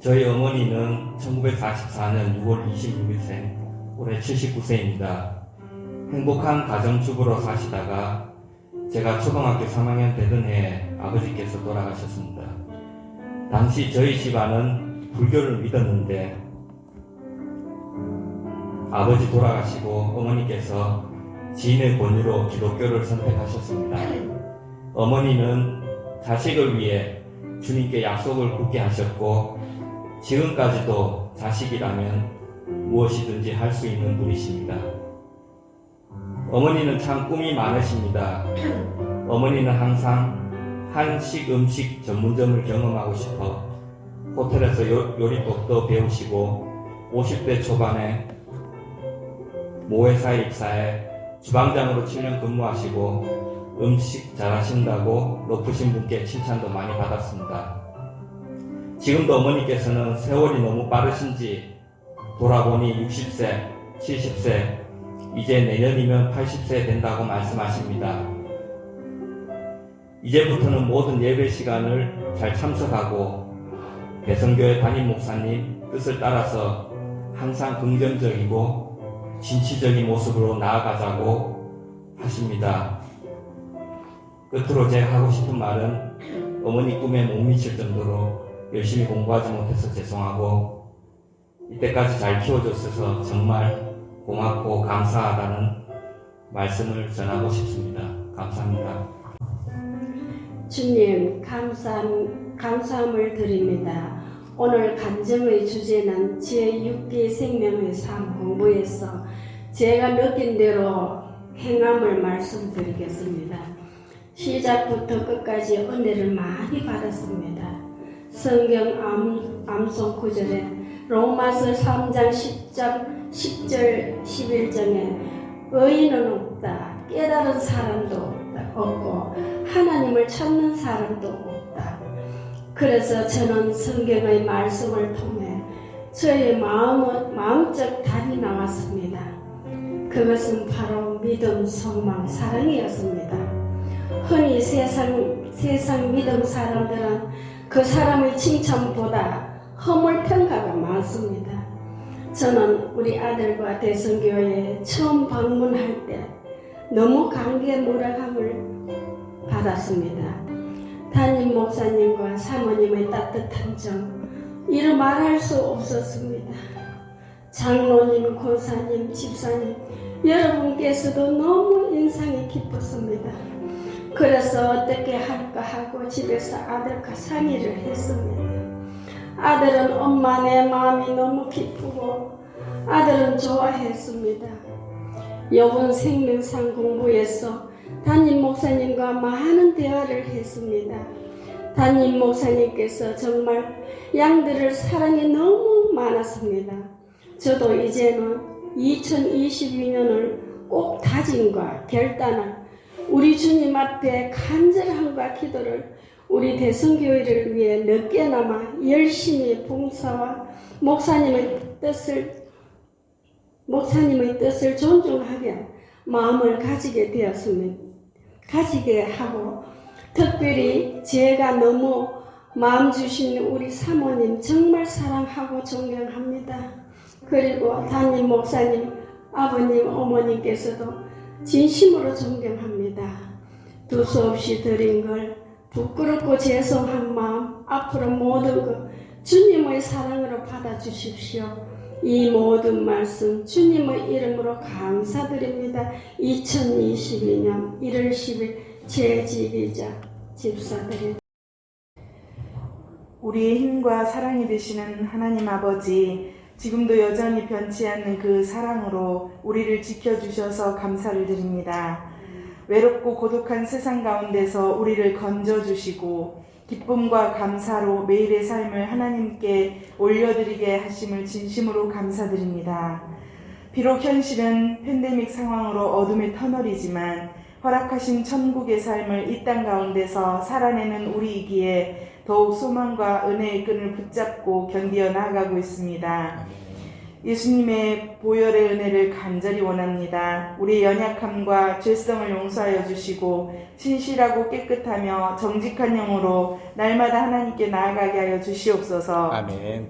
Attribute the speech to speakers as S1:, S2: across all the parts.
S1: 저희 어머니는 1944년 6월 26일생, 올해 79세입니다. 행복한 가정주부로 사시다가 제가 초등학교 3학년 되던 해에 아버지께서 돌아가셨습니다. 당시 저희 집안은 불교를 믿었는데 아버지 돌아가시고 어머니께서 지인의 권유로 기독교를 선택하셨습니다. 어머니는 자식을 위해 주님께 약속을 굳게 하셨고 지금까지도 자식이라면 무엇이든지 할 수 있는 분이십니다. 어머니는 참 꿈이 많으십니다. 어머니는 항상 한식 음식 전문점을 경험하고 싶어 호텔에서 요리법도 배우시고 50대 초반에 모회사에 입사해 주방장으로 7년 근무하시고 음식 잘하신다고 높으신 분께 칭찬도 많이 받았습니다. 지금도 어머니께서는 세월이 너무 빠르신지 돌아보니 60세, 70세, 이제 내년이면 80세 된다고 말씀하십니다. 이제부터는 모든 예배 시간을 잘 참석하고 대성교회 담임 목사님 뜻을 따라서 항상 긍정적이고 진취적인 모습으로 나아가자고 하십니다. 끝으로 제가 하고 싶은 말은 어머니 꿈에 못 미칠 정도로 열심히 공부하지 못해서 죄송하고 이때까지 잘 키워줬어서 정말 고맙고 감사하다는 말씀을 전하고 싶습니다. 감사합니다.
S2: 주님, 감사함을 드립니다. 오늘 간증의 주제는 제6기 생명의 삶 공부에서 제가 느낀 대로 행함을 말씀드리겠습니다. 시작부터 끝까지 은혜를 많이 받았습니다. 성경 암송 구절에 로마서 3장 10절 11장에 의인은 없다, 깨달은 사람도 없고 하나님을 찾는 사람도 없다. 그래서 저는 성경의 말씀을 통해 저의 마음적 답이 나왔습니다. 그것은 바로 믿음, 소망, 사랑이었습니다. 흔히 세상 믿음 사람들은 그 사람의 칭찬보다 허물 평가가 많습니다. 저는 우리 아들과 대성교회에 처음 방문할 때 너무 감개무량함을 받았습니다. 담임 목사님과 사모님의 따뜻한 정, 이루 말할 수 없었습니다. 장로님, 권사님, 집사님, 여러분께서도 너무 인상이 깊었습니다. 그래서 어떻게 할까 하고 집에서 아들과 상의를 했습니다. 아들은 엄마 내 마음이 너무 기쁘고 아들은 좋아했습니다. 요번 생명상 공부에서 담임 목사님과 많은 대화를 했습니다. 담임 목사님께서 정말 양들을 사랑이 너무 많았습니다. 저도 이제는 2022년을 꼭 다짐과 결단을 우리 주님 앞에 간절함과 기도를 우리 대성교회를 위해 늦게나마 열심히 봉사와 목사님의 뜻을 존중하게 마음을 가지게 하고 특별히 제가 너무 마음 주신 우리 사모님 정말 사랑하고 존경합니다. 그리고 담임 목사님, 아버님, 어머님께서도 진심으로 존경합니다. 두서 없이 드린 걸 부끄럽고 죄송한 마음 앞으로 모든 것 주님의 사랑으로 받아주십시오. 이 모든 말씀 주님의 이름으로 감사드립니다. 2022년 1월 10일 제12자 집사들의
S3: 우리의 힘과 사랑이 되시는 하나님 아버지, 지금도 여전히 변치 않는 그 사랑으로 우리를 지켜주셔서 감사를 드립니다. 외롭고 고독한 세상 가운데서 우리를 건져주시고 기쁨과 감사로 매일의 삶을 하나님께 올려드리게 하심을 진심으로 감사드립니다. 비록 현실은 팬데믹 상황으로 어둠의 터널이지만 허락하신 천국의 삶을 이 땅 가운데서 살아내는 우리이기에 더욱 소망과 은혜의 끈을 붙잡고 견디어 나아가고 있습니다. 예수님의 보혈의 은혜를 간절히 원합니다. 우리의 연약함과 죄성을 용서하여 주시고 신실하고 깨끗하며 정직한 영으로 날마다 하나님께 나아가게 하여 주시옵소서.
S4: 아멘.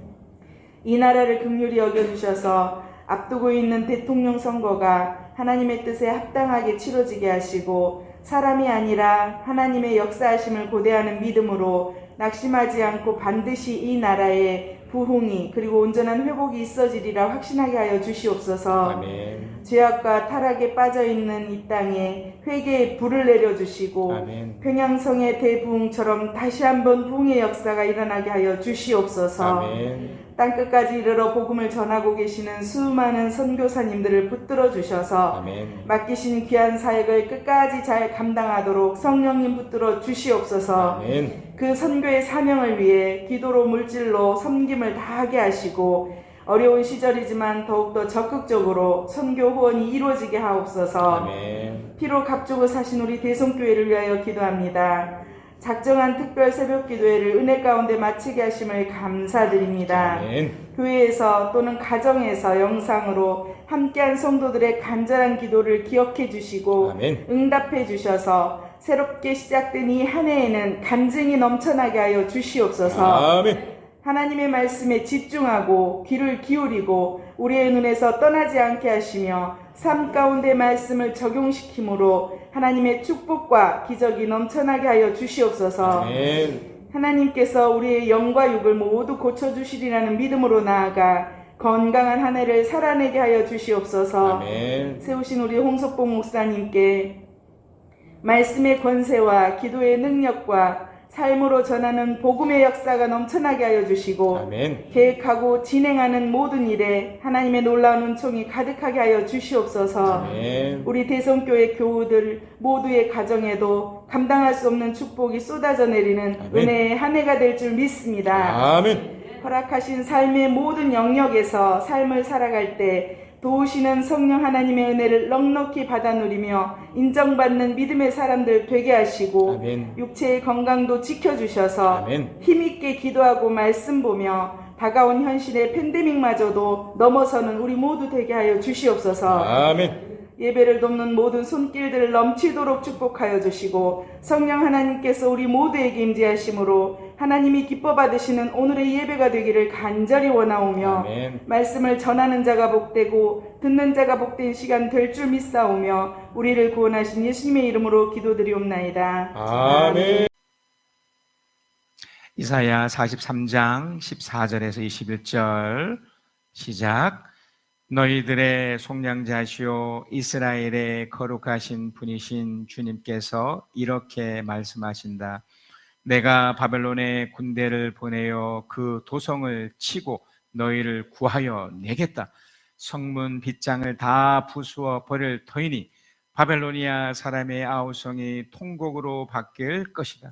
S3: 이 나라를 긍휼히 여겨주셔서 앞두고 있는 대통령 선거가 하나님의 뜻에 합당하게 치러지게 하시고 사람이 아니라 하나님의 역사하심을 고대하는 믿음으로 낙심하지 않고 반드시 이 나라에 부흥이 그리고 온전한 회복이 있어지리라 확신하게 하여 주시옵소서.
S4: 아멘.
S3: 죄악과 타락에 빠져있는 이 땅에 회개의 불을 내려주시고
S4: 아멘.
S3: 평양성의 대부흥처럼 다시 한번 부흥의 역사가 일어나게 하여 주시옵소서.
S4: 아멘.
S3: 땅끝까지 이르러 복음을 전하고 계시는 수많은 선교사님들을 붙들어 주셔서
S4: 아멘.
S3: 맡기신 귀한 사역을 끝까지 잘 감당하도록 성령님 붙들어 주시옵소서.
S4: 아멘.
S3: 그 선교의 사명을 위해 기도로 물질로 섬김을 다하게 하시고 어려운 시절이지만 더욱더 적극적으로 선교 후원이 이루어지게 하옵소서.
S4: 아멘.
S3: 피로 값주고 사신 우리 대성교회를 위하여 기도합니다. 작정한 특별 새벽 기도회를 은혜 가운데 마치게 하심을 감사드립니다.
S4: 아멘.
S3: 교회에서 또는 가정에서 영상으로 함께한 성도들의 간절한 기도를 기억해 주시고
S4: 아멘.
S3: 응답해 주셔서 새롭게 시작된 이 한 해에는 간증이 넘쳐나게 하여 주시옵소서.
S4: 아멘.
S3: 하나님의 말씀에 집중하고 귀를 기울이고 우리의 눈에서 떠나지 않게 하시며 삶 가운데 말씀을 적용시킴으로 하나님의 축복과 기적이 넘쳐나게 하여 주시옵소서.
S4: 아멘.
S3: 하나님께서 우리의 영과 육을 모두 고쳐주시리라는 믿음으로 나아가 건강한 한 해를 살아내게 하여 주시옵소서.
S4: 아멘.
S3: 세우신 우리 홍석봉 목사님께 말씀의 권세와 기도의 능력과 삶으로 전하는 복음의 역사가 넘쳐나게 하여 주시고
S4: 아멘.
S3: 계획하고 진행하는 모든 일에 하나님의 놀라운 은총이 가득하게 하여 주시옵소서.
S4: 아멘.
S3: 우리 대성교회 교우들 모두의 가정에도 감당할 수 없는 축복이 쏟아져 내리는
S4: 아멘.
S3: 은혜의 한 해가 될 줄 믿습니다.
S4: 아멘.
S3: 허락하신 삶의 모든 영역에서 삶을 살아갈 때 도우시는 성령 하나님의 은혜를 넉넉히 받아 누리며 인정받는 믿음의 사람들 되게 하시고
S4: 아멘.
S3: 육체의 건강도 지켜주셔서
S4: 아멘.
S3: 힘있게 기도하고 말씀 보며 다가온 현실의 팬데믹마저도 넘어서는 우리 모두 되게 하여 주시옵소서.
S4: 아멘.
S3: 예배를 돕는 모든 손길들을 넘치도록 축복하여 주시고 성령 하나님께서 우리 모두에게 임재하심으로 하나님이 기뻐 받으시는 오늘의 예배가 되기를 간절히 원하오며
S4: 아멘.
S3: 말씀을 전하는 자가 복되고 듣는 자가 복된 시간 될 줄 믿사오며 우리를 구원하신 예수님의 이름으로 기도드리옵나이다.
S4: 아멘.
S5: 이사야 43장 14절에서 21절 시작. 너희들의 속량자시오 이스라엘의 거룩하신 분이신 주님께서 이렇게 말씀하신다. 내가 바벨론에 군대를 보내어 그 도성을 치고 너희를 구하여 내겠다. 성문 빗장을 다 부수어 버릴 터이니 바벨로니아 사람의 아우성이 통곡으로 바뀔 것이다.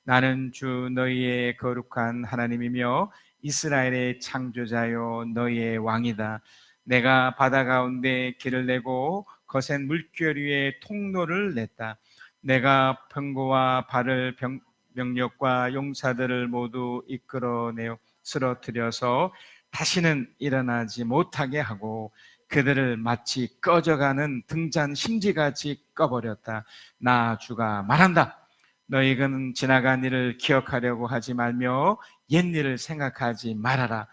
S5: 나는 주 너희의 거룩한 하나님이며 이스라엘의 창조자요 너희의 왕이다. 내가 바다 가운데 길을 내고 거센 물결 위에 통로를 냈다. 내가 병거와 발을 병력과 용사들을 모두 이끌어내어 쓰러뜨려서 다시는 일어나지 못하게 하고 그들을 마치 꺼져가는 등잔 심지같이 꺼버렸다. 나 주가 말한다. 너희는 지나간 일을 기억하려고 하지 말며 옛일을 생각하지 말아라.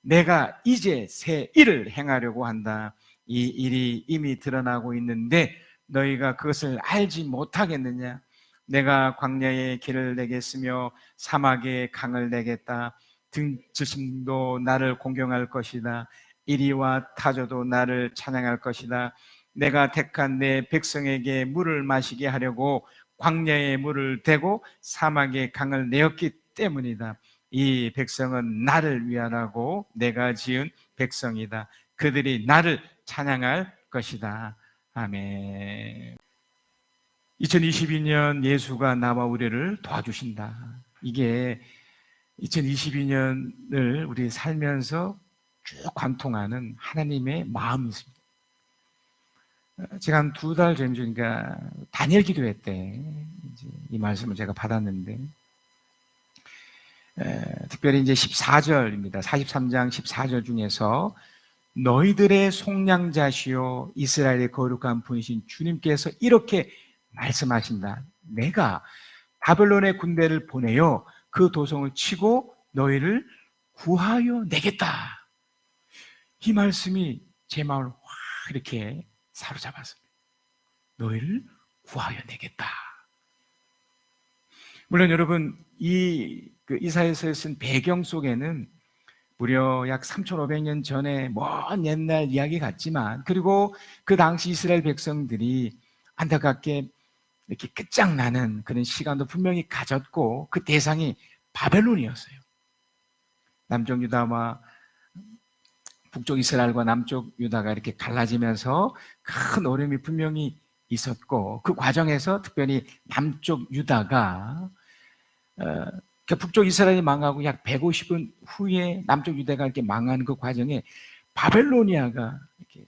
S5: 내가 이제 새 일을 행하려고 한다. 이 일이 이미 드러나고 있는데 너희가 그것을 알지 못하겠느냐? 내가 광야에 길을 내겠으며 사막에 강을 내겠다. 등지심도 나를 공경할 것이다. 이리와 타조도 나를 찬양할 것이다. 내가 택한 내 백성에게 물을 마시게 하려고 광야에 물을 대고 사막에 강을 내었기 때문이다. 이 백성은 나를 위하라고 내가 지은 백성이다. 그들이 나를 찬양할 것이다. 아멘. 2022년 예수가 나와 우리를 도와주신다. 이게 2022년을 우리 살면서 쭉 관통하는 하나님의 마음이 있습니다. 제가 한 2달 전이니까 다니엘 기도회 때 이제 이 말씀을 제가 받았는데 특별히 이제 14절입니다. 43장 14절 중에서 너희들의 속량자시요 이스라엘의 거룩한 분이신 주님께서 이렇게 말씀하신다. 내가 바벨론의 군대를 보내어 그 도성을 치고 너희를 구하여 내겠다. 이 말씀이 제 마음을 확 이렇게 사로잡았습니다. 너희를 구하여 내겠다. 물론 여러분, 이사야서에 쓴 배경 속에는 무려 약 3,500년 전에 먼 옛날 이야기 같지만, 그리고 그 당시 이스라엘 백성들이 안타깝게 이렇게 끝장나는 그런 시간도 분명히 가졌고, 그 대상이 바벨론이었어요. 남쪽 유다와 북쪽 이스라엘과 남쪽 유다가 이렇게 갈라지면서 큰 어려움이 분명히 있었고, 그 과정에서 특별히 남쪽 유다가 북쪽 이스라엘이 망하고 약 150년 후에 남쪽 유다가 이렇게 망하는 그 과정에 바벨로니아가 이렇게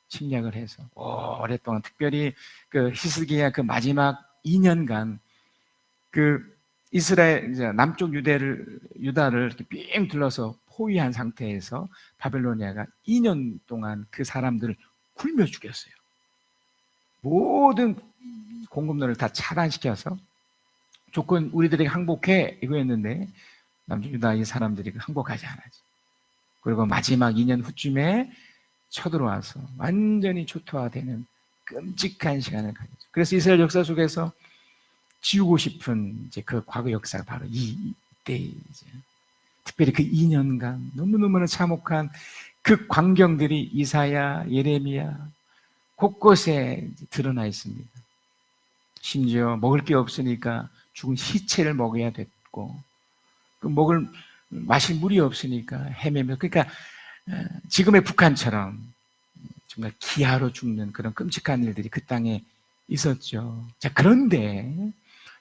S5: 침략을 해서 오랫동안, 특별히 그 히스기야 그 마지막 2년간 그 이스라엘 이제 남쪽 유다를 이렇게 삥 둘러서 포위한 상태에서 바벨로니아가 2년 동안 그 사람들을 굶어 죽였어요. 모든 공급로를 다 차단시켜서 조건 우리들에게 항복해 이거였는데 남쪽 유다 이 사람들이 항복하지 않았지. 그리고 마지막 2년 후쯤에 쳐들어와서 완전히 초토화되는 끔찍한 시간을 가졌죠. 그래서 이스라엘 역사 속에서 지우고 싶은 이제 그 과거 역사가 바로 이때 이제 특별히 그 2년간 너무너무 참혹한 그 광경들이 이사야, 예레미야 곳곳에 드러나 있습니다. 심지어 먹을 게 없으니까 죽은 시체를 먹어야 됐고, 그 마실 물이 없으니까 헤매며, 그러니까 지금의 북한처럼 정말 기아로 죽는 그런 끔찍한 일들이 그 땅에 있었죠. 자, 그런데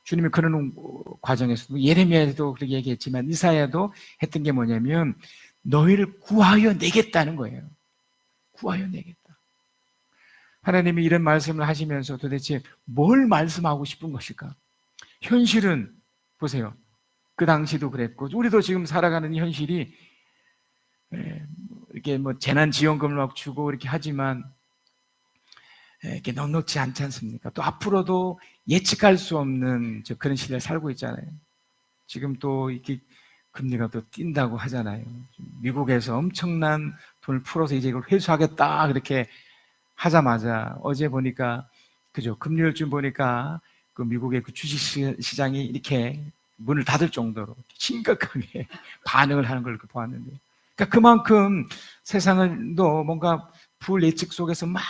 S5: 주님이 그런 과정에서도 예레미야도 그렇게 얘기했지만 이사야도 했던 게 뭐냐면 너희를 구하여 내겠다는 거예요. 구하여 내겠다. 하나님이 이런 말씀을 하시면서 도대체 뭘 말씀하고 싶은 것일까? 현실은 보세요. 그 당시도 그랬고 우리도 지금 살아가는 현실이 이렇게 뭐 재난지원금을 막 주고 이렇게 하지만 이렇게 넉넉지 않지 않습니까? 또 앞으로도 예측할 수 없는 그런 시대에 살고 있잖아요. 지금 또 이렇게 금리가 또 뛴다고 하잖아요. 미국에서 엄청난 돈을 풀어서 이제 이걸 회수하겠다 그렇게 하자마자 어제 보니까 그죠? 금요일 쯤 보니까 그 미국의 그 주식 시장이 이렇게 문을 닫을 정도로 심각하게 반응을 하는 걸 보았는데, 그러니까 그만큼 세상을도 뭔가 불예측 속에서 막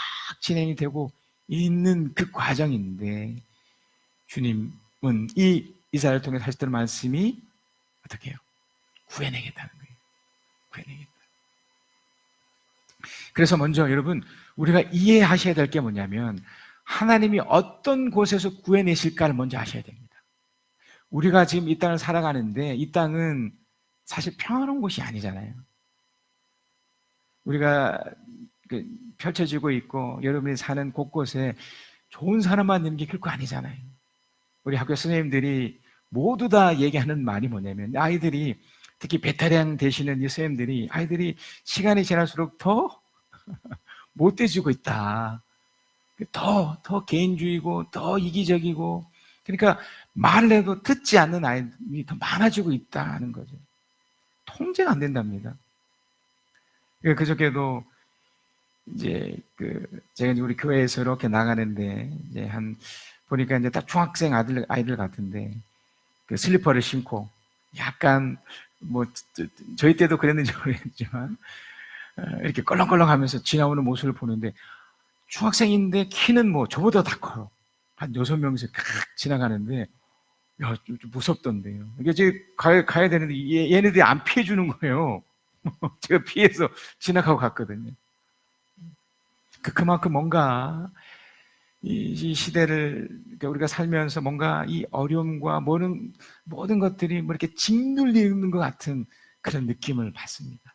S5: 진행이 되고 있는 그 과정인데 주님은 이 이사야를 통해 하셨던 말씀이 어떻게 해요? 구해내겠다는 거예요. 구해내겠다. 그래서 먼저 여러분 우리가 이해하셔야 될 게 뭐냐면 하나님이 어떤 곳에서 구해내실까를 먼저 아셔야 됩니다. 우리가 지금 이 땅을 살아가는데 이 땅은 사실 평화로운 곳이 아니잖아요. 우리가 펼쳐지고 있고 여러분이 사는 곳곳에 좋은 사람만 있는 게 결코 아니잖아요. 우리 학교 선생님들이 모두 다 얘기하는 말이 뭐냐면 아이들이 특히 베테랑 되시는 이 선생님들이 아이들이 시간이 지날수록 더 못돼지고 있다. 더 개인주의고 더 이기적이고 그러니까 말을 해도 듣지 않는 아이들이 더 많아지고 있다는 거죠. 통제가 안 된답니다. 그저께도 이제 제가 이제 우리 교회에서 이렇게 나가는데 이제 보니까 이제 딱 중학생 아이들 같은데 그 슬리퍼를 신고 약간 뭐 저희 때도 그랬는지 모르겠지만 이렇게 껄렁껄렁하면서 지나오는 모습을 보는데 중학생인데 키는 뭐 저보다 다 커요. 한 6명씩 지나가는데 야, 좀 무섭던데요. 이게 이제 가야 되는데 얘네들이 안 피해주는 거예요. 제가 피해서 지나가고 갔거든요. 그만큼 뭔가 이 시대를 우리가 살면서 뭔가 이 어려움과 모든 것들이 뭐 이렇게 짓눌리는 것 같은 그런 느낌을 받습니다.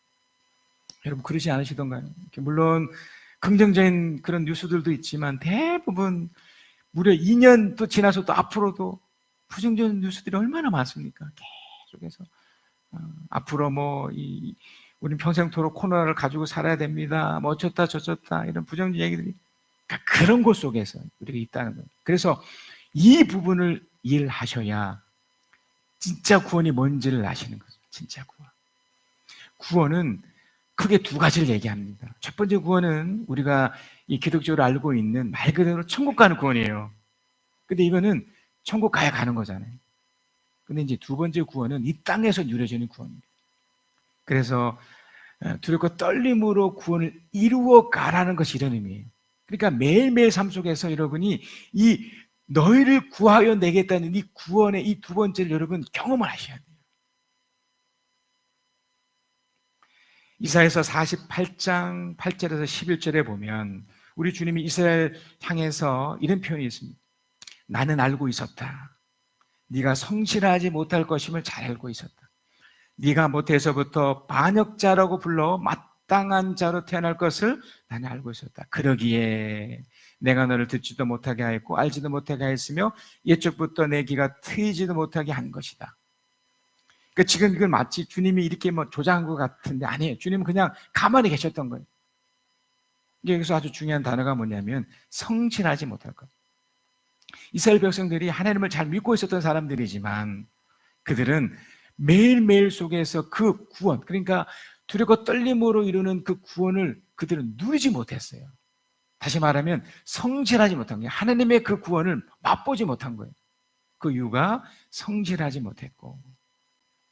S5: 여러분 그러지 않으시던가요? 물론 긍정적인 그런 뉴스들도 있지만 대부분 무려 2년 또 지나서 또 앞으로도 부정적인 뉴스들이 얼마나 많습니까? 계속해서 앞으로 뭐 우린 평생토록 코로나를 가지고 살아야 됩니다. 뭐 어쩌다 저쩌다 이런 부정적 얘기들이 그러니까 그런 것 속에서 우리가 있다는 거예요. 그래서 이 부분을 이해하셔야 진짜 구원이 뭔지를 아시는 거죠. 진짜 구원. 구원은 크게 두 가지를 얘기합니다. 첫 번째 구원은 우리가 이 기독교로 알고 있는 말 그대로 천국 가는 구원이에요. 근데 이거는 천국 가야 가는 거잖아요. 근데 이제 두 번째 구원은 이 땅에서 누려지는 구원입니다. 그래서 두렵고 떨림으로 구원을 이루어 가라는 것이 이런 의미예요. 그러니까 매일매일 삶 속에서 여러분이 이 너희를 구하여 내겠다는 이 구원의 이 두 번째를 여러분 경험을 하셔야 돼요. 이사야서 48장 8절에서 11절에 보면 우리 주님이 이스라엘 향해서 이런 표현이 있습니다. 나는 알고 있었다. 네가 성실하지 못할 것임을 잘 알고 있었다. 네가 못해서부터 반역자라고 불러 마땅한 자로 태어날 것을 나는 알고 있었다. 그러기에 내가 너를 듣지도 못하게 하였고 알지도 못하게 하였으며 옛적부터 내 귀가 트이지도 못하게 한 것이다. 그러니까 지금 이걸 마치 주님이 이렇게 뭐 조장한 것 같은데 아니에요. 주님은 그냥 가만히 계셨던 거예요. 여기서 아주 중요한 단어가 뭐냐면 성실하지 못할 것. 이스라엘 백성들이 하나님을 잘 믿고 있었던 사람들이지만 그들은 매일매일 속에서 그 구원, 그러니까 두렵고 떨림으로 이루는 그 구원을 그들은 누리지 못했어요. 다시 말하면 성실하지 못한 거예요. 하나님의 그 구원을 맛보지 못한 거예요. 그 이유가 성실하지 못했고.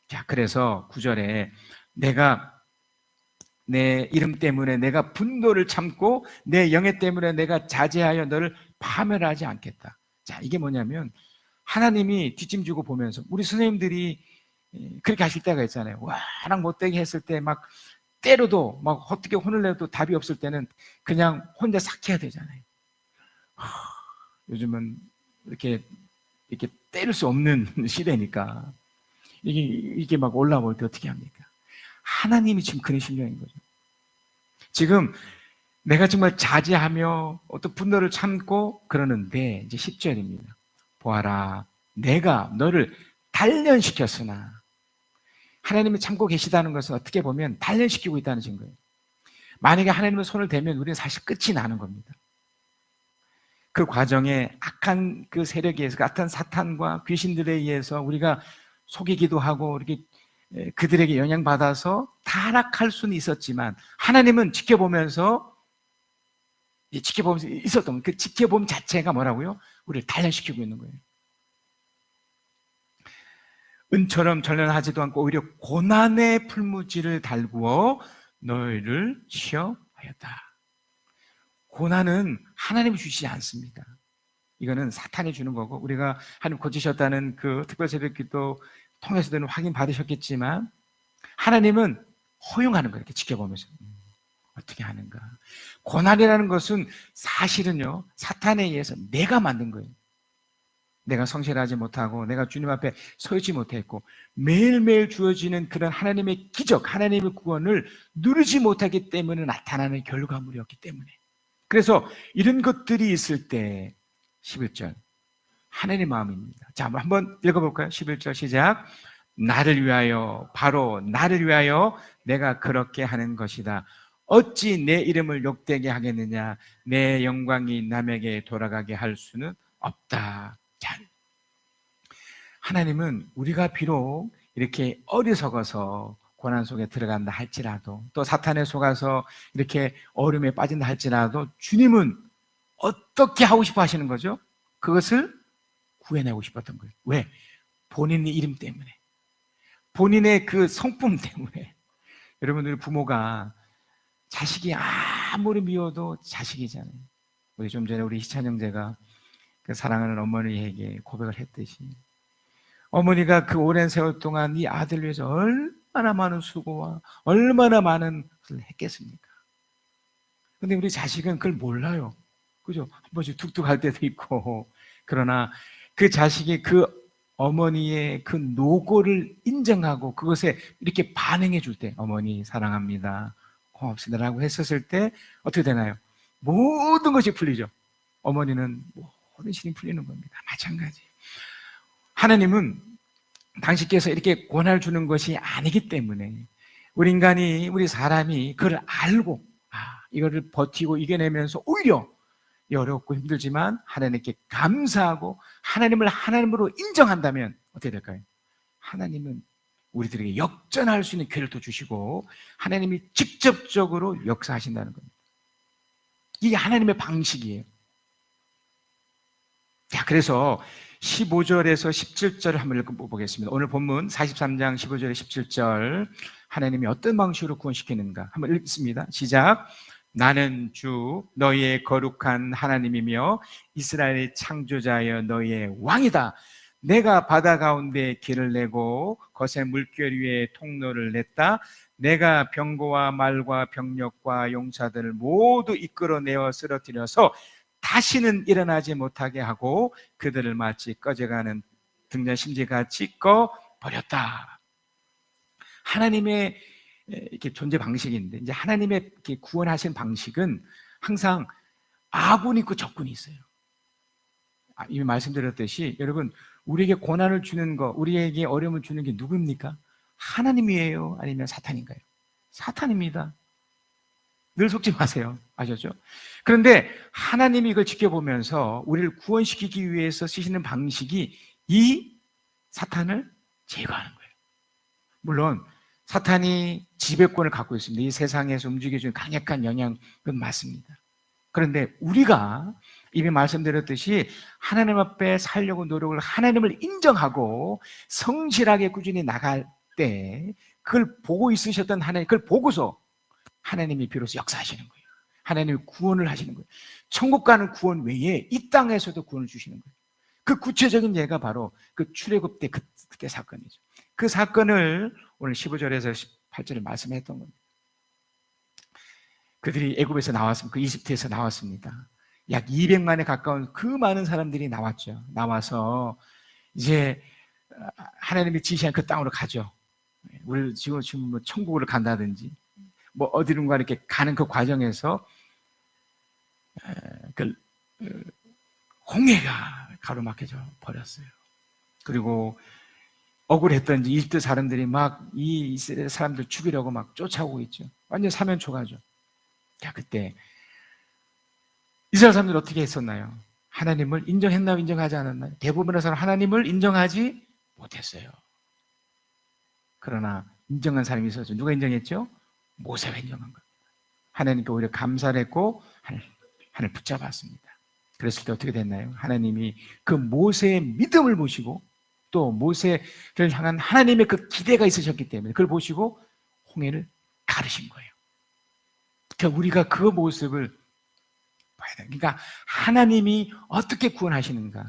S5: 자, 그래서 9절에 내가 내 이름 때문에 내가 분노를 참고 내 영예 때문에 내가 자제하여 너를 파멸하지 않겠다. 자, 이게 뭐냐면 하나님이 뒷짐지고 보면서 우리 선생님들이 그렇게 하실 때가 있잖아요. 워낙 못되게 했을 때 막 때려도 막 어떻게 혼을 내도 답이 없을 때는 그냥 혼자 삭혀야 되잖아요. 요즘은 이렇게 때릴 수 없는 시대니까 이게 막 올라올 때 어떻게 합니까? 하나님이 지금 그런 심정인 거죠. 지금 내가 정말 자제하며 어떤 분노를 참고 그러는데 이제 10절입니다. 보아라, 내가 너를 단련시켰으나 하나님이 참고 계시다는 것은 어떻게 보면 단련시키고 있다는 증거예요. 만약에 하나님의 손을 대면 우리는 사실 끝이 나는 겁니다. 그 과정에 악한 그 세력에 의해서 악한 사탄과 귀신들에 의해서 우리가 속이기도 하고 이렇게 그들에게 영향받아서 타락할 수는 있었지만 하나님은 지켜보면서 있었던 그 지켜봄 자체가 뭐라고요? 우리를 단련시키고 있는 거예요. 은처럼 전련하지도 않고 오히려 고난의 풀무지를 달구어 너희를 시험하였다. 고난은 하나님이 주시지 않습니다. 이거는 사탄이 주는 거고 우리가 하나님 고치셨다는 그 특별 새벽기도 통해서도 확인 받으셨겠지만 하나님은 허용하는 거예요. 이렇게 지켜보면서 어떻게 하는가. 고난이라는 것은 사실은요 사탄에 의해서 내가 만든 거예요. 내가 성실하지 못하고 내가 주님 앞에 서 있지 못했고 매일매일 주어지는 그런 하나님의 기적, 하나님의 구원을 누리지 못하기 때문에 나타나는 결과물이었기 때문에 그래서 이런 것들이 있을 때 11절 하나님의 마음입니다. 자, 한번 읽어볼까요? 11절 시작. 나를 위하여 바로 나를 위하여 내가 그렇게 하는 것이다. 어찌 내 이름을 욕되게 하겠느냐. 내 영광이 남에게 돌아가게 할 수는 없다. 자, 하나님은 우리가 비록 이렇게 어리석어서 고난 속에 들어간다 할지라도 또 사탄에 속아서 이렇게 어려움에 빠진다 할지라도 주님은 어떻게 하고 싶어 하시는 거죠? 그것을 구해내고 싶었던 거예요. 왜? 본인의 이름 때문에 본인의 그 성품 때문에 여러분들 부모가 자식이 아무리 미워도 자식이잖아요. 우리 좀 전에 우리 희찬 형제가 그 사랑하는 어머니에게 고백을 했듯이 어머니가 그 오랜 세월 동안 이 아들을 위해서 얼마나 많은 수고와 얼마나 많은 것을 했겠습니까? 근데 우리 자식은 그걸 몰라요. 그죠? 한 번씩 툭툭 할 때도 있고 그러나 그 자식이 그 어머니의 그 노고를 인정하고 그것에 이렇게 반응해 줄 때 어머니 사랑합니다. 고맙습니다 라고 했었을 때 어떻게 되나요? 모든 것이 풀리죠. 어머니는 모든 신이 풀리는 겁니다. 마찬가지. 하나님은 당신께서 이렇게 고난을 주는 것이 아니기 때문에 우리 인간이, 우리 사람이 그걸 알고 이거를 버티고 이겨내면서 오히려 어렵고 힘들지만 하나님께 감사하고 하나님을 하나님으로 인정한다면 어떻게 될까요? 하나님은 우리들에게 역전할 수 있는 기회를 또 주시고 하나님이 직접적으로 역사하신다는 겁니다. 이게 하나님의 방식이에요. 자, 그래서 15절에서 17절을 한번 읽어보겠습니다. 오늘 본문 43장 15절에 17절 하나님이 어떤 방식으로 구원시키는가 한번 읽습니다. 시작. 나는 주 너희의 거룩한 하나님이며 이스라엘의 창조자여 너희의 왕이다. 내가 바다 가운데 길을 내고 거센 물결 위에 통로를 냈다. 내가 병거와 말과 병력과 용사들을 모두 이끌어내어 쓰러뜨려서 다시는 일어나지 못하게 하고 그들을 마치 꺼져가는 등잔심지같이 꺼버렸다. 하나님의 이렇게 존재 방식인데, 이제 하나님의 이렇게 구원하신 방식은 항상 아군이 있고 적군이 있어요. 이미 말씀드렸듯이 여러분, 우리에게 고난을 주는 거, 우리에게 어려움을 주는 게 누구입니까? 하나님이에요? 아니면 사탄인가요? 사탄입니다. 늘 속지 마세요. 아셨죠? 그런데 하나님이 이걸 지켜보면서 우리를 구원시키기 위해서 쓰시는 방식이 이 사탄을 제거하는 거예요. 물론 사탄이 지배권을 갖고 있습니다. 이 세상에서 움직여주는 강력한 영향은 맞습니다. 그런데 우리가 이미 말씀드렸듯이 하나님 앞에 살려고 노력을, 하나님을 인정하고 성실하게 꾸준히 나갈 때 그걸 보고 있으셨던 하나님, 그걸 보고서 하나님이 비로소 역사하시는 거예요. 하나님이 구원을 하시는 거예요. 천국 가는 구원 외에 이 땅에서도 구원을 주시는 거예요. 그 구체적인 예가 바로 그 출애굽 때 그때 사건이죠. 그 사건을 오늘 15절에서 18절에 말씀했던 겁니다. 그들이 애굽에서 나왔습니다. 그 이집트에서 나왔습니다. 약 200만에 가까운 그 많은 사람들이 나왔죠. 나와서 이제 하나님이 지시한 그 땅으로 가죠. 우리 지금 뭐 천국으로 간다든지 뭐 어디론가 이렇게 가는 그 과정에서 홍해가 가로막혀져 버렸어요. 그리고 억울했던지 이집트 사람들이 막 이 이스라엘 사람들 죽이려고 막 쫓아오고 있죠. 완전 사면초가죠. 자, 그때 이스라엘 사람들이 어떻게 했었나요? 하나님을 인정했나요? 인정하지 않았나요? 대부분의 사람 하나님을 인정하지 못했어요. 그러나 인정한 사람이 있었죠. 누가 인정했죠? 모세가 인정한 거예요. 하나님께 오히려 감사를 했고 하늘 붙잡았습니다. 그랬을 때 어떻게 됐나요? 하나님이 그 모세의 믿음을 보시고 또 모세를 향한 하나님의 그 기대가 있으셨기 때문에 그걸 보시고 홍해를 가르신 거예요. 그러니까 우리가 그 모습을 봐야 돼요. 그러니까 하나님이 어떻게 구원하시는가.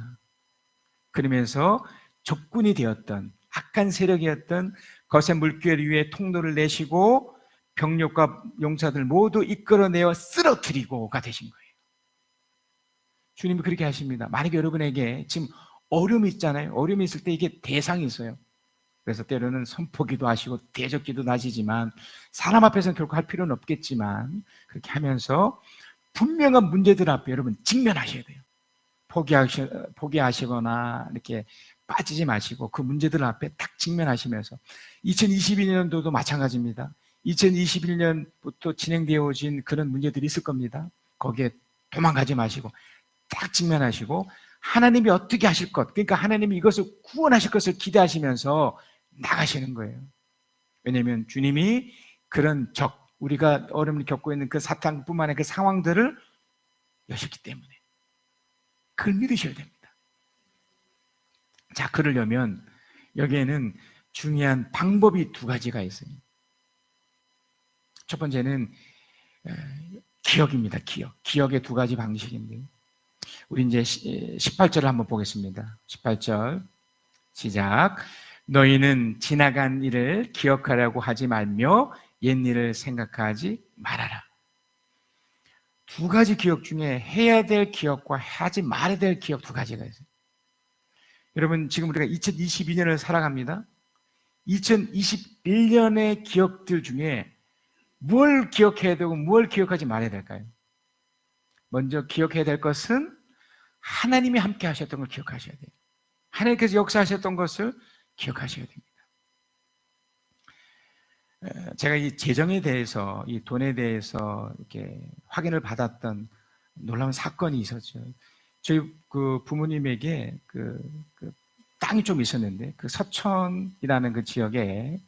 S5: 그러면서 적군이 되었던 악한 세력이었던 거센 물결 위에 통로를 내시고 병력과 용사들 모두 이끌어내어 쓰러뜨리고가 되신 거예요. 주님이 그렇게 하십니다. 만약에 여러분에게 지금 어려움이 있잖아요. 어려움이 있을 때 이게 대상이 있어요. 그래서 때로는 선포기도 하시고 대적기도 하시지만 사람 앞에서는 결코 할 필요는 없겠지만 그렇게 하면서 분명한 문제들 앞에 여러분 직면하셔야 돼요. 포기하시거나 이렇게 빠지지 마시고 그 문제들 앞에 딱 직면하시면서 2022년도도 마찬가지입니다. 2021년부터 진행되어진 그런 문제들이 있을 겁니다. 거기에 도망가지 마시고 딱 직면하시고 하나님이 어떻게 하실 것, 그러니까 하나님이 이것을 구원하실 것을 기대하시면서 나가시는 거예요. 왜냐하면 주님이 그런 우리가 어려움을 겪고 있는 그 사탄뿐만 아니라 그 상황들을 여셨기 때문에 그걸 믿으셔야 됩니다. 자, 그러려면 여기에는 중요한 방법이 두 가지가 있어요. 첫 번째는 기억입니다. 기억의 두 가지 방식인데요. 우리 이제 18절을 한번 보겠습니다. 18절 시작. 너희는 지나간 일을 기억하려고 하지 말며 옛일을 생각하지 말아라. 두 가지 기억 중에 해야 될 기억과 하지 말아야 될 기억 두 가지가 있어요. 여러분 지금 우리가 2022년을 살아갑니다. 2021년의 기억들 중에 뭘 기억해야 되고 뭘 기억하지 말아야 될까요? 먼저 기억해야 될 것은 하나님이 함께 하셨던 걸 기억하셔야 돼요. 하나님께서 역사하셨던 것을 기억하셔야 됩니다. 제가 이 재정에 대해서, 이 돈에 대해서 이렇게 확인을 받았던 놀라운 사건이 있었죠. 저희 그 부모님에게 그 땅이 좀 있었는데, 그 서천이라는 그 지역에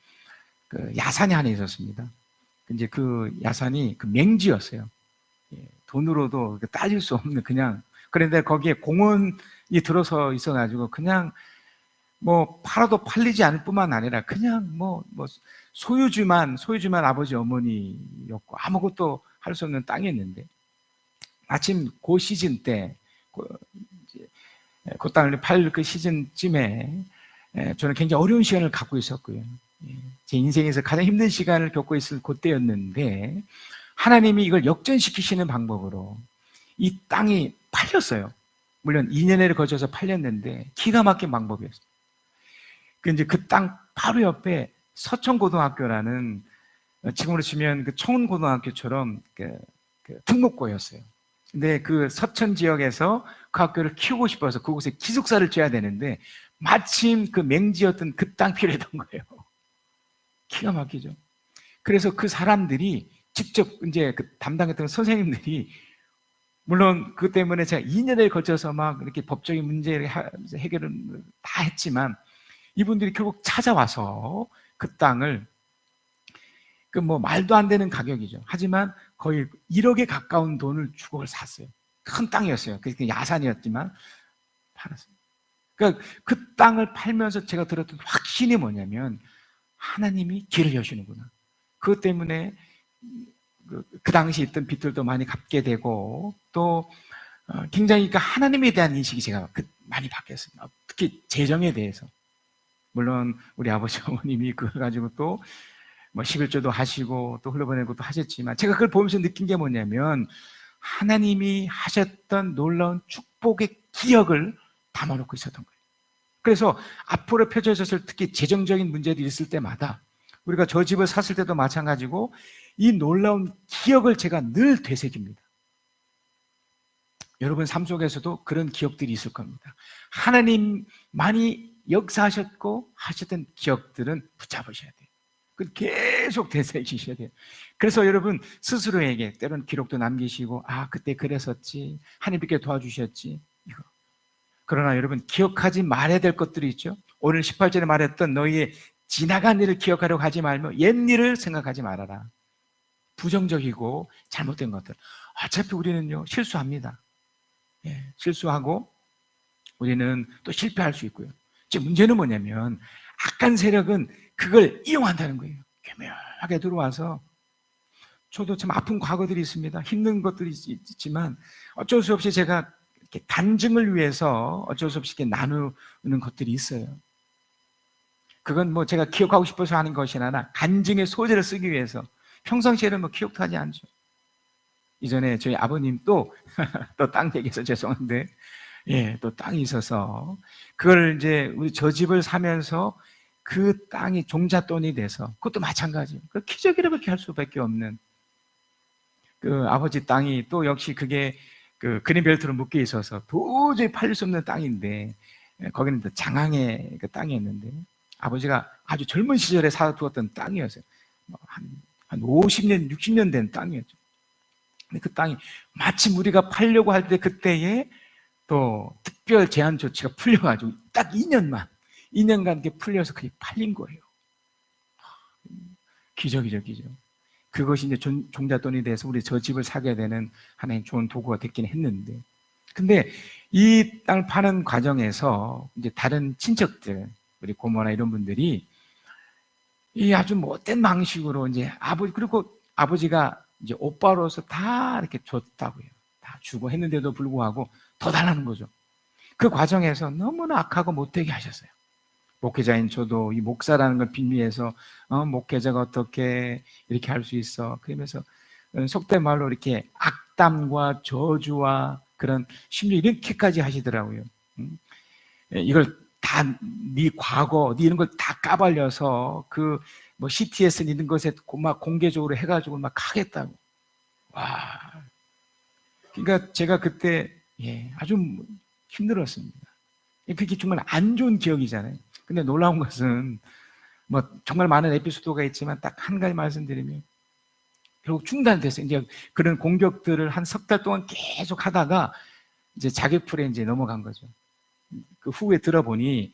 S5: 그 야산이 하나 있었습니다. 이제 그 야산이 그 맹지였어요. 예, 돈으로도 따질 수 없는 그냥. 그런데 거기에 공원이 들어서 있어가지고 그냥 뭐 팔아도 팔리지 않을 뿐만 아니라 그냥 뭐 소유주만 아버지 어머니였고 아무것도 할 수 없는 땅이었는데, 마침 그 시즌 때 그 땅을 팔 그 시즌쯤에 저는 굉장히 어려운 시간을 갖고 있었고요. 제 인생에서 가장 힘든 시간을 겪고 있을 그때였는데, 하나님이 이걸 역전시키시는 방법으로 이 땅이 팔렸어요. 물론 2년을 거쳐서 팔렸는데 기가 막힌 방법이었어요. 그 땅 바로 옆에 서천고등학교라는, 지금으로 치면 그 청운고등학교처럼 그 특목고였어요. 근데 그 서천 지역에서 그 학교를 키우고 싶어서 그곳에 기숙사를 지어야 되는데, 마침 그 맹지였던 그 땅 필요했던 거예요. 기가 막히죠. 그래서 그 사람들이 직접 이제 그 담당했던 선생님들이, 물론 그 때문에 제가 2년을 거쳐서 막 이렇게 법적인 문제를 해결을 다 했지만, 이분들이 결국 찾아와서 그 땅을 그 뭐 말도 안 되는 가격이죠. 하지만 거의 1억에 가까운 돈을 주고 그걸 샀어요. 큰 땅이었어요. 그게 야산이었지만 팔았어요. 그러니까 그 땅을 팔면서 제가 들었던 확신이 뭐냐면, 하나님이 길을 여시는구나. 그것 때문에 그 당시 있던 빚들도 많이 갚게 되고, 또 굉장히 그러니까 하나님에 대한 인식이 제가 많이 바뀌었습니다. 특히 재정에 대해서. 물론 우리 아버지 어머님이 그걸 가지고 또 뭐 11조도 하시고 또 흘려보내고 또 하셨지만, 제가 그걸 보면서 느낀 게 뭐냐면, 하나님이 하셨던 놀라운 축복의 기억을 담아놓고 있었던 거예요. 그래서 앞으로 펼쳐졌을 특히 재정적인 문제들이 있을 때마다, 우리가 저 집을 샀을 때도 마찬가지고 이 놀라운 기억을 제가 늘 되새깁니다. 여러분 삶 속에서도 그런 기억들이 있을 겁니다. 하나님만이 역사하셨고 하셨던 기억들은 붙잡으셔야 돼요. 그 계속 되새기셔야 돼요. 그래서 여러분 스스로에게 때로는 기록도 남기시고, 아 그때 그랬었지, 하나님께 도와주셨지, 이거. 그러나 여러분 기억하지 말아야 될 것들이 있죠. 오늘 18절에 말했던 너희의 지나간 일을 기억하려고 하지 말며 옛 일을 생각하지 말아라. 부정적이고 잘못된 것들, 어차피 우리는요 실수합니다. 실수하고 우리는 또 실패할 수 있고요. 지금 문제는 뭐냐면, 악한 세력은 그걸 이용한다는 거예요. 교묘하게 들어와서, 저도 참 아픈 과거들이 있습니다. 힘든 것들이 있지만 어쩔 수 없이 제가 이렇게 간증을 위해서 어쩔 수 없이 이렇게 나누는 것들이 있어요. 그건 뭐 제가 기억하고 싶어서 하는 것이 아니라 간증의 소재를 쓰기 위해서. 평상시에는 뭐 기억도 하지 않죠. 이전에 저희 아버님 또 땅 얘기해서 죄송한데, 또 땅이 있어서 그걸 이제 우리 저 집을 사면서 그 땅이 종잣돈이 돼서, 그것도 마찬가지예요. 그 기적이라고밖에 할 수밖에 없는 그 아버지 땅이 또 역시 그게 그 그린벨트로 묶여 있어서 도저히 팔릴 수 없는 땅인데, 거기는 또 장항의 그 땅이었는데, 아버지가 아주 젊은 시절에 사두었던 땅이었어요. 한 50년, 60년 된 땅이었죠. 근데 그 땅이 마침 우리가 팔려고 할 때 그때에 또 특별 제한 조치가 풀려가지고 딱 2년간 이렇게 풀려서 그게 팔린 거예요. 기적이죠, 기적. 그것이 이제 종잣돈이 돼서 우리 저 집을 사게 되는 하나의 좋은 도구가 됐긴 했는데, 근데 이 땅을 파는 과정에서 이제 다른 친척들, 우리 고모나 이런 분들이 이 아주 못된 방식으로 이제 그리고 아버지가 이제 오빠로서 다 이렇게 줬다고요. 다 주고 했는데도 불구하고 더 달라는 거죠. 그 과정에서 너무나 악하고 못되게 하셨어요. 목회자인 저도 이 목사라는 걸 빌미해서 목회자가 어떻게 이렇게 할 수 있어, 그러면서 속된 말로 이렇게 악담과 저주와 그런 심지어 이렇게까지 하시더라고요. 이걸 다 네 과거, 네 이런 걸 다 까발려서 그 뭐 CTS 이런 것에 막 공개적으로 해가지고 막 하겠다고. 와. 그러니까 제가 그때 아주 힘들었습니다. 그게 정말 안 좋은 기억이잖아요. 근데 놀라운 것은 뭐 정말 많은 에피소드가 있지만 딱 한 가지 말씀드리면 결국 중단됐어요. 이제 그런 공격들을 한 석 달 동안 계속 하다가 이제 자격풀에 이제 넘어간 거죠. 그 후에 들어보니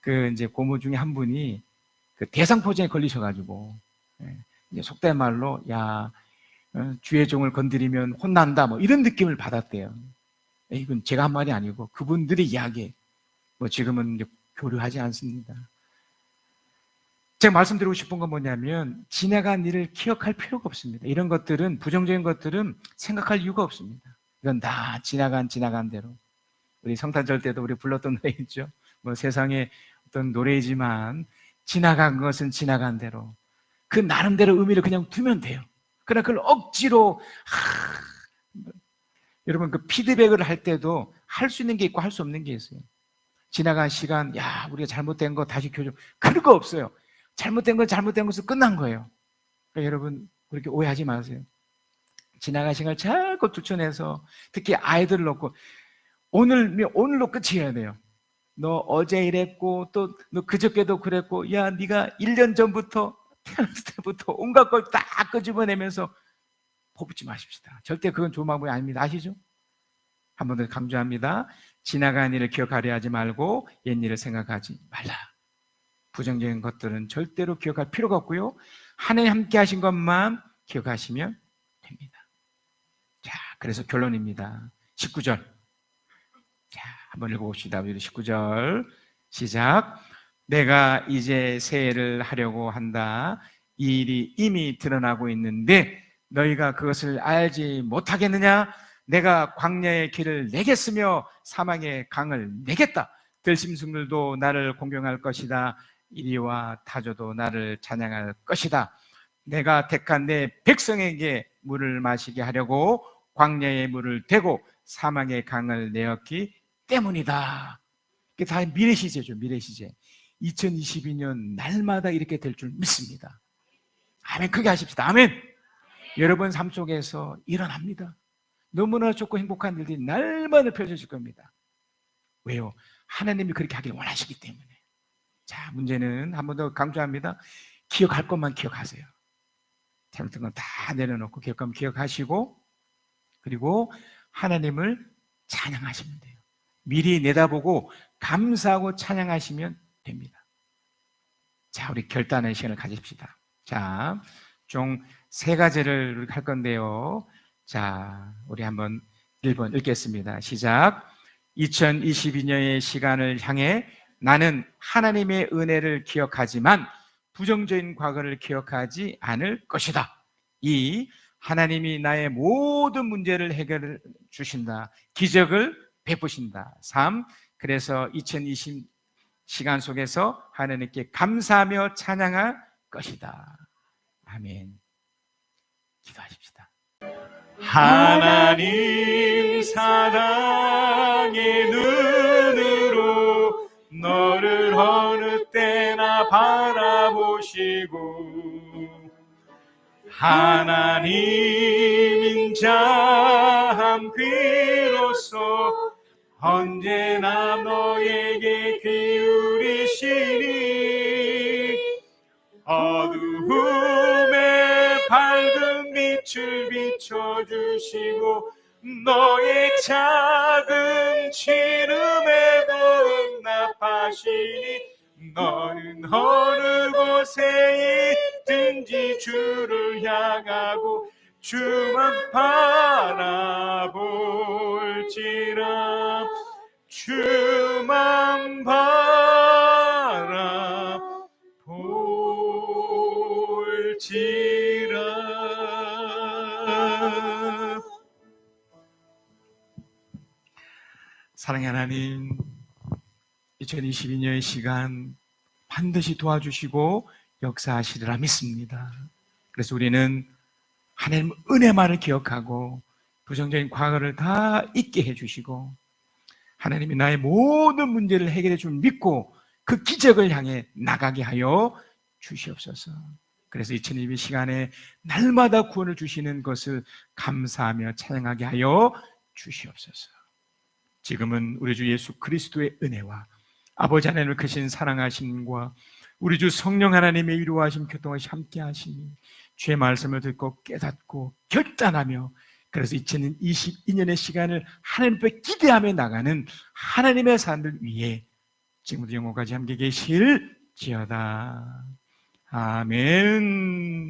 S5: 그 이제 고모 중에 한 분이 그 대상포진에 걸리셔가지고 이제 속된 말로 야 주의 종을 건드리면 혼난다 뭐 이런 느낌을 받았대요. 이건 제가 한 말이 아니고 그분들의 이야기. 뭐 지금은 이제 교류하지 않습니다. 제가 말씀드리고 싶은 건 뭐냐면 지나간 일을 기억할 필요가 없습니다. 이런 것들은 부정적인 것들은 생각할 이유가 없습니다. 이건 다 지나간 대로. 우리 성탄절 때도 우리 불렀던 노래 있죠. 뭐 세상의 어떤 노래이지만 지나간 것은 지나간 대로 그 나름대로 의미를 그냥 두면 돼요. 그러나 그걸 억지로 여러분 그 피드백을 할 때도 할 수 있는 게 있고 할 수 없는 게 있어요. 지나간 시간, 야 우리가 잘못된 거 다시 교정, 그런 거 없어요. 잘못된 건 잘못된 것으로 끝난 거예요. 그러니까 여러분 그렇게 오해하지 마세요. 지나간 시간을 자꾸 추천해서 특히 아이들을 놓고 오늘로 끝이어야 돼요. 너 어제 이랬고 또 너 그저께도 그랬고 야 네가 1년 전부터 태어났을 때부터 온갖 걸 다 끄집어내면서 퍼붓지 마십시다. 절대 그건 좋은 방법이 아닙니다. 아시죠? 한 번 더 강조합니다. 지나간 일을 기억하려 하지 말고 옛 일을 생각하지 말라. 부정적인 것들은 절대로 기억할 필요가 없고요. 하나님 함께 하신 것만 기억하시면 됩니다. 자, 그래서 결론입니다. 19절. 자, 한번 읽어봅시다. 우리 19절 시작. 내가 이제 세례를 하려고 한다. 이 일이 이미 드러나고 있는데 너희가 그것을 알지 못하겠느냐? 내가 광야의 길을 내겠으며 사막의 강을 내겠다. 들짐승들도 나를 공경할 것이다. 이리와 타조도 나를 찬양할 것이다. 내가 택한 내 백성에게 물을 마시게 하려고 광야의 물을 대고 사막의 강을 내었기 때문이다. 이게 다 미래 시제죠. 미래 시제. 2022년 날마다 이렇게 될 줄 믿습니다. 아멘. 크게 하십시다. 아멘. 여러분 삶 속에서 일어납니다. 너무나 좋고 행복한 일들이 날마다 펼쳐질 겁니다. 왜요? 하나님이 그렇게 하길 원하시기 때문에. 자, 문제는 한 번 더 강조합니다. 기억할 것만 기억하세요. 잘못된 건 다 내려놓고 기억할 것만 기억하시고 그리고 하나님을 찬양하시면 돼요. 미리 내다보고 감사하고 찬양하시면 됩니다. 자, 우리 결단의 시간을 가집시다. 자, 총 3가지를 할 건데요. 자, 우리 한번 1번 읽겠습니다. 시작. 2022년의 시간을 향해 나는 하나님의 은혜를 기억하지만 부정적인 과거를 기억하지 않을 것이다. 2. 하나님이 나의 모든 문제를 해결해 주신다. 기적을 베푸신다. 3. 그래서 2020 시간 속에서 하나님께 감사하며 찬양할 것이다. 아멘. 기도하십시다. 하나님 사랑의 눈으로 너를 어느 때나 바라보시고 하나님 인자한 귀로서 언제나 너에게 기울이시니 어두움에 밝은 빛을 비춰주시고 너의 작은 시름에도 응답하시니 너는 어느 곳에 있든지 주를 향하고 주만 바라볼지라 주만 바라볼지라. 사랑의 하나님, 2022년의 시간 반드시 도와주시고 역사하시리라 믿습니다. 그래서 우리는 하나님 은혜만을 기억하고 부정적인 과거를 다 잊게 해주시고 하나님이 나의 모든 문제를 해결해 줄 믿고 그 기적을 향해 나가게 하여 주시옵소서. 그래서 2022 시간에 날마다 구원을 주시는 것을 감사하며 찬양하게 하여 주시옵소서. 지금은 우리 주 예수 그리스도의 은혜와 아버지 하나님을 크신 사랑하심과 우리 주 성령 하나님의 위로하심 교통하시 함께 하시니 주의 말씀을 듣고 깨닫고 결단하며 그래서 2022년의 시간을 하나님 앞에 기대하며 나가는 하나님의 사람들 위해 지금부터 영원까지 함께 계실지어다. 아멘.